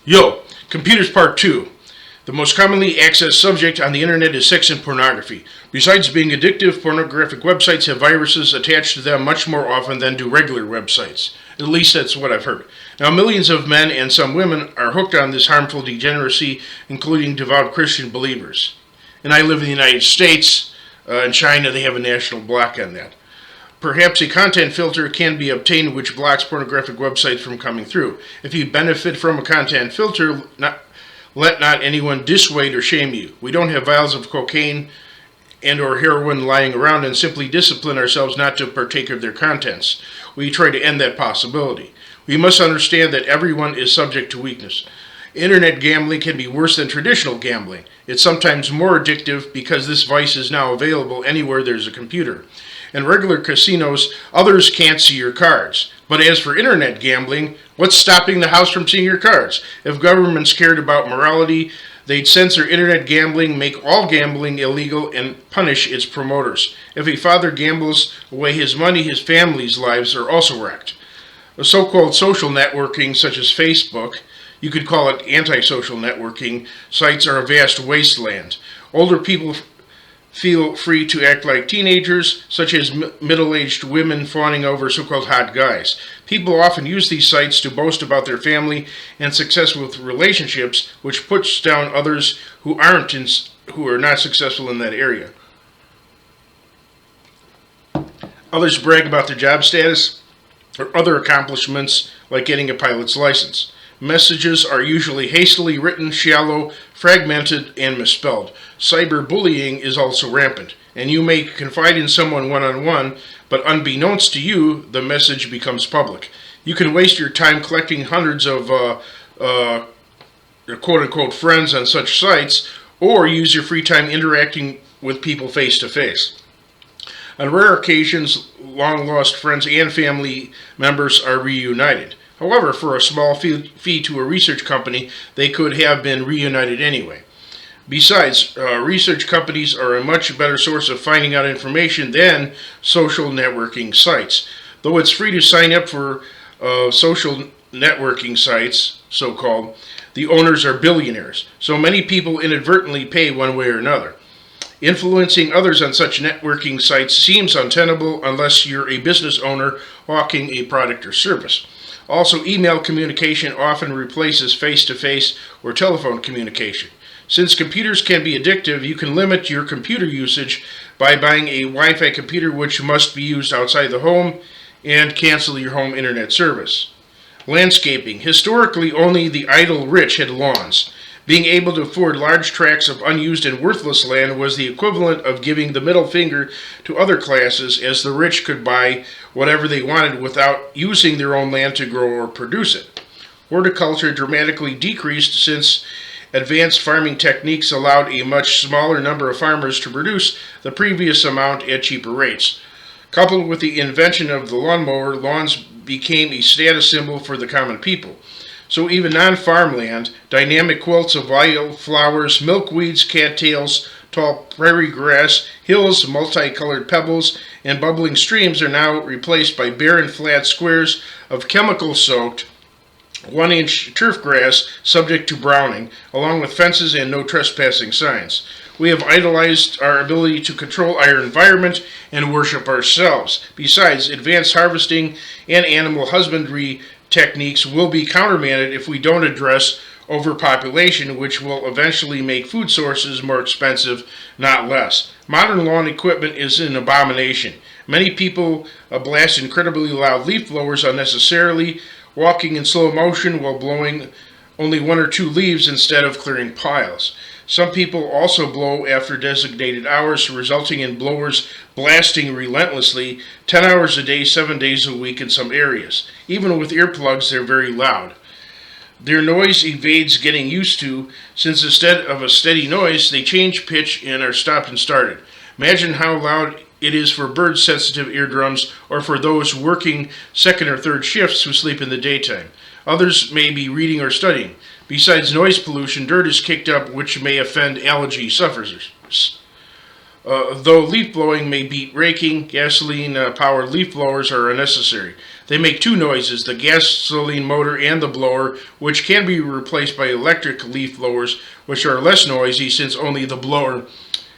Yo, Computers Part 2. The most commonly accessed subject on the internet is sex and pornography. Besides being addictive, pornographic websites have viruses attached to them much more often than do regular websites. At least that's what I've heard. Now, millions of men and some women are hooked on this harmful degeneracy, including devout Christian believers. And I live in the United States. In China, they have a national block on that. Perhaps a content filter can be obtained which blocks pornographic websites from coming through. If you benefit from a content filter, let not anyone dissuade or shame you. We don't have vials of cocaine and or heroin lying around and simply discipline ourselves not to partake of their contents. We try to end that possibility. We must understand that everyone is subject to weakness. Internet gambling can be worse than traditional gambling. It's sometimes more addictive because this vice is now available anywhere there's a computer. In regular casinos, others can't see your cards. But as for internet gambling, what's stopping the house from seeing your cards? If governments cared about morality, they'd censor internet gambling, make all gambling illegal, and punish its promoters. If a father gambles away his money, his family's lives are also wrecked. The so-called social networking, such as Facebook, you could call it anti-social networking, sites are a vast wasteland. Older people feel free to act like teenagers, such as middle-aged women fawning over so-called hot guys. People often use these sites to boast about their family and success with relationships, which puts down others who are not successful in that area. Others brag about their job status or other accomplishments, like getting a pilot's license. Messages are usually hastily written, shallow, fragmented, and misspelled. Cyberbullying is also rampant, and you may confide in someone one-on-one, but unbeknownst to you, the message becomes public. You can waste your time collecting hundreds of quote-unquote friends on such sites, or use your free time interacting with people face-to-face. On rare occasions, long-lost friends and family members are reunited. However, for a small fee to a research company, they could have been reunited anyway. Besides, research companies are a much better source of finding out information than social networking sites. Though it's free to sign up for social networking sites, so-called, the owners are billionaires, so many people inadvertently pay one way or another. Influencing others on such networking sites seems untenable unless you're a business owner hawking a product or service. Also, email communication often replaces face-to-face or telephone communication. Since computers can be addictive, you can limit your computer usage by buying a Wi-Fi computer which must be used outside the home and cancel your home internet service. Landscaping. Historically, only the idle rich had lawns. Being able to afford large tracts of unused and worthless land was the equivalent of giving the middle finger to other classes, as the rich could buy whatever they wanted without using their own land to grow or produce it. Horticulture dramatically decreased since advanced farming techniques allowed a much smaller number of farmers to produce the previous amount at cheaper rates. Coupled with the invention of the lawnmower, lawns became a status symbol for the common people. So even non-farmland, dynamic quilts of wildflowers, milkweeds, cattails, tall prairie grass, hills, multicolored pebbles, and bubbling streams are now replaced by barren flat squares of chemical-soaked 1-inch turf grass subject to browning, along with fences and no trespassing signs. We have idolized our ability to control our environment and worship ourselves. Besides, advanced harvesting and animal husbandry techniques will be countermanded if we don't address overpopulation, which will eventually make food sources more expensive, not less. Modern lawn equipment is an abomination. Many people blast incredibly loud leaf blowers unnecessarily, walking in slow motion while blowing only 1 or 2 leaves instead of clearing piles. Some people also blow after designated hours, resulting in blowers blasting relentlessly 10 hours a day, 7 days a week in some areas. Even with earplugs, they're very loud. Their noise evades getting used to, since instead of a steady noise, they change pitch and are stopped and started. Imagine how loud it is for bird-sensitive eardrums or for those working second or third shifts who sleep in the daytime. Others may be reading or studying. Besides noise pollution, dirt is kicked up, which may offend allergy sufferers. Though leaf blowing may beat raking, gasoline-powered leaf blowers are unnecessary. They make two noises, the gasoline motor and the blower, which can be replaced by electric leaf blowers, which are less noisy since only the blower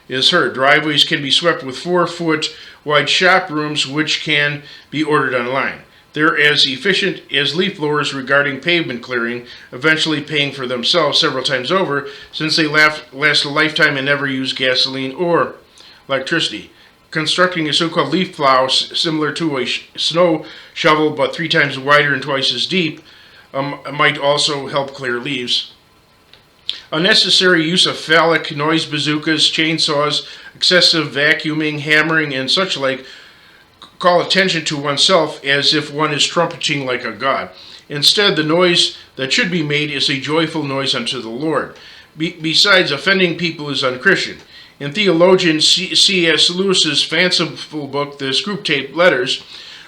is heard. Driveways can be swept with 4-foot wide shop rooms, which can be ordered online. They're as efficient as leaf blowers regarding pavement clearing, eventually paying for themselves several times over since they last a lifetime and never use gasoline or electricity. Constructing a so-called leaf plow similar to a snow shovel but 3 times wider and twice as deep might also help clear leaves. Unnecessary use of phallic noise bazookas, chainsaws, excessive vacuuming, hammering, and such like call attention to oneself as if one is trumpeting like a god. Instead, the noise that should be made is a joyful noise unto the Lord. Besides, offending people is unchristian. In theologian C.S. Lewis's fanciful book, The Screwtape Letters,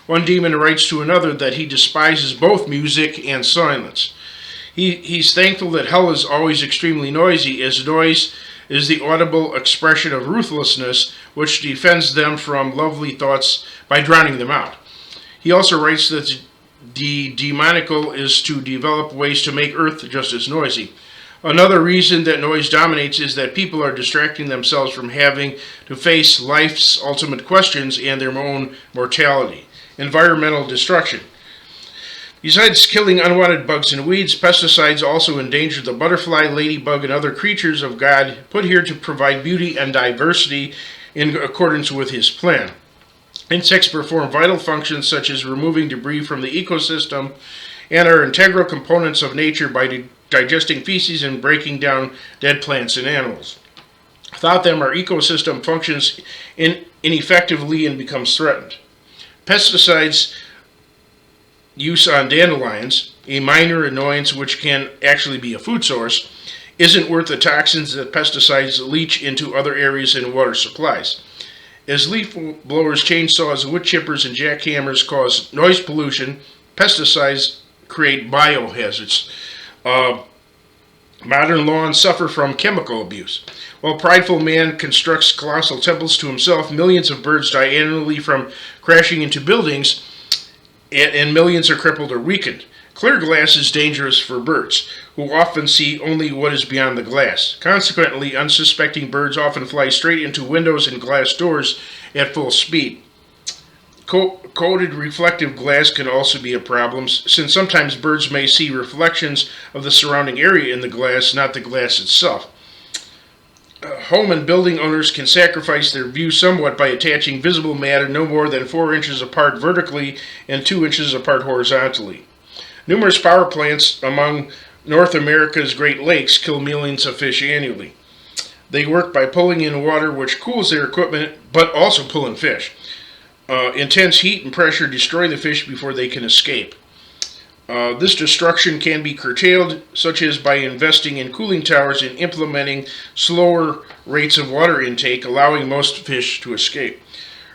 one demon writes to another that he despises both music and silence. He's thankful that hell is always extremely noisy, as noise is the audible expression of ruthlessness, which defends them from lovely thoughts by drowning them out. He also writes that the demonical is to develop ways to make earth just as noisy. Another reason that noise dominates is that people are distracting themselves from having to face life's ultimate questions and their own mortality. Environmental destruction. Besides killing unwanted bugs and weeds, pesticides also endanger the butterfly, ladybug, and other creatures of God put here to provide beauty and diversity in accordance with His plan. Insects perform vital functions such as removing debris from the ecosystem and are integral components of nature by digesting feces and breaking down dead plants and animals. Without them, our ecosystem functions ineffectively and becomes threatened. Pesticides use on dandelions, a minor annoyance which can actually be a food source, isn't worth the toxins that pesticides leach into other areas in water supplies. As leaf blowers, chainsaws, wood chippers, and jackhammers cause noise pollution, pesticides create biohazards. Modern lawns suffer from chemical abuse. While prideful man constructs colossal temples to himself, millions of birds die annually from crashing into buildings, and millions are crippled or weakened. Clear glass is dangerous for birds, who often see only what is beyond the glass. Consequently, unsuspecting birds often fly straight into windows and glass doors at full speed. Coated reflective glass can also be a problem, since sometimes birds may see reflections of the surrounding area in the glass, not the glass itself. Home and building owners can sacrifice their view somewhat by attaching visible matter no more than 4 inches apart vertically and 2 inches apart horizontally. Numerous power plants among North America's Great Lakes kill millions of fish annually. They work by pulling in water which cools their equipment, but also pulling fish. Intense heat and pressure destroy the fish before they can escape. This destruction can be curtailed, such as by investing in cooling towers and implementing slower rates of water intake, allowing most fish to escape.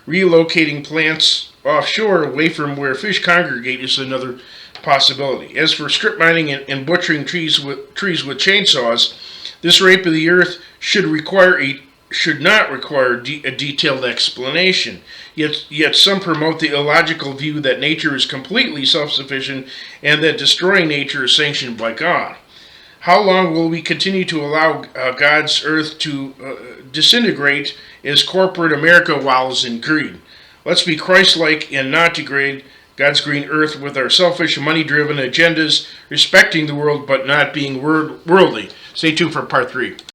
Relocating plants offshore away from where fish congregate is another possibility. As for strip mining and butchering trees with chainsaws, this rape of the earth should not require a detailed explanation. Yet some promote the illogical view that nature is completely self-sufficient and that destroying nature is sanctioned by God. How long will we continue to allow God's earth to disintegrate as corporate America wallows in greed? Let's be Christ-like and not degrade God's green earth with our selfish, money-driven agendas, respecting the world but not being worldly. Stay tuned for part 3.